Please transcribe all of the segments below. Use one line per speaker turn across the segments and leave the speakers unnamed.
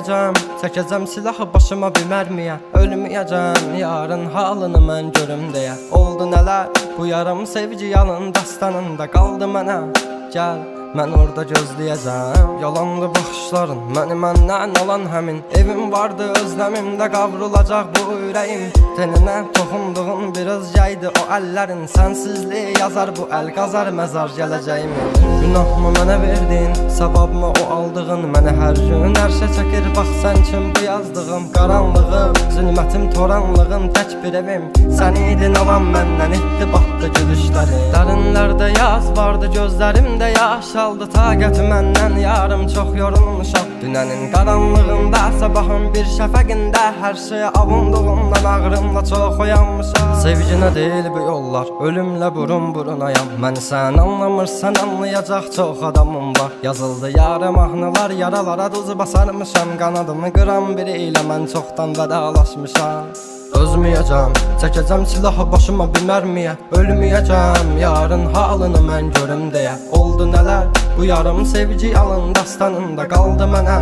Ölməyəcəm, çəkəcəm silahı başıma bir mərmiyə. Ölməyəcəm, yarın halını mən görüm deyə. Oldu nələr, bu yarım sevgi yalın dastanında qaldı mənə. Gəl, mən orada gözləyəcəm. Yalandı baxışların, məni məndən alan həmin. Evim vardı özləmimdə qavrulacaq bu ürəyim. Teninə toxunduğun biraz yaydı o əllərin. Sənsizliyi yazar bu əl qazar məzar gələcəyimi. Günahımı mənə verdin, savabımı o aldığın. Mənə hər gün ərşə çəkir, bax sən kim bu yazdığım. Qaranlığım, zülmətim, toranlığım, tək bir evim. Sən idin alan məndən etdi batdı gülüşləri. Dərinlərdə yaz vardı, gözlərimdə yaş aldı. Taqəti məndən yarım çox yorulmuşam. Dünənin qaranlığında, sabahın bir şəfəqində hər şeyə avunduğumdan ağrımla çox oyanmışam. Sevginə deyil bu yollar, ölümlə burun burunayam. Məni sən anlamırsan, anlayacaq çox adamım var. Yazıldı yarı mahnılar, yaralara duz basarmışam. Qanadımı qıran biri ilə mən çoxdan vədalaşmışam. Özməyəcəm, çəkəcəm silahı başıma bir mərmiyə. Ölməyəcəm, yarın halını mən görüm deyə. Oldu nələr, bu yarım sevgi yalın dastanında qaldı mənə.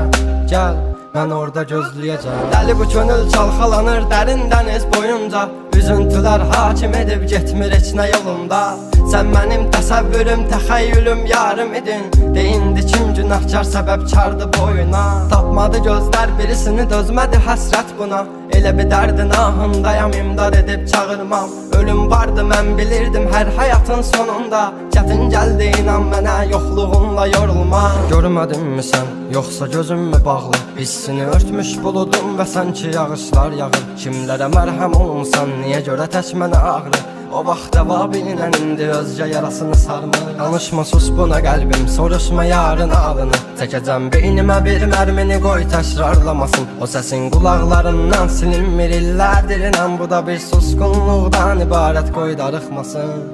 Gəl, mən orada gözləyəcəm. Dəli bu könül çalxalanır dərin dəniz boyunca. Üzüntülər hakim edib getmir heç nə yolunda. Sən mənim təsəvvürüm, təxəyyülüm yarım idin. Deyindi kim günahkar səbəbkardı boyuna. Tapmadı gözlər birisini, dözmədi həsrət buna. Elə bir dərdin ahındayam, imdad edib çağırmam. Ölüm vardı mən bilirdim hər həyatın sonunda. Çətin gəldi inan mənə, yoxluğunla yorulma. Görmədinmi sən, yoxsa gözüm mü bağlı? Hissini örtmüş buludum və sanki yağışlar yağır. Kimlərə mərhəm olunsan, niyə görə tək mənə ağrı? O vaxt dəvabinən indi özgə yarasını sarmır. Danışma sus buna qəlbim, soruşma yarın alını. Çəkəcəm beynimə bir mərmini, qoy təkrarlamasın. O səsin qulaqlarından silinmir illərdir inan. Bu da bir susqunluqdan ibarət, qoy darıxmasın.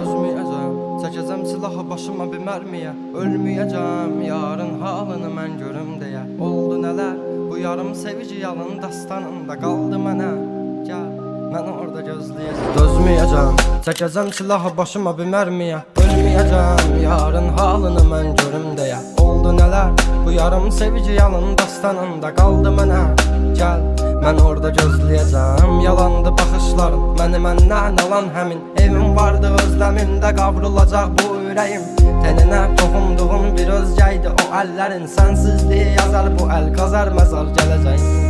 Özməyəcəm, çəkəcəm silahı başıma bir mərmiyə. Ölməyəcəm, yarın halını mən görüm deyə. Oldu nələr, bu yarım sevgi yalın dastanında qaldı mənə. Gəl, mən orada gözləyəcəm. Dözməyəcəm, çəkəcəm silahı başıma bir mərmiyə. Ölməyəcəm, yarın halını mən görüm deyə. Oldu nələr, bu yarım sevgi yalın dastanında qaldı mənə. Gəl, mən orada gözləyəcəm. Yalandı baxışların, məni məndən alan həmin. Evim vardı özləmimdə qavrulacaq bu ürəyim. Teninə toxunduğun bir özgəydi o əllərin. Sənsizliyi yazar bu əl qazar məzar gələcəyim.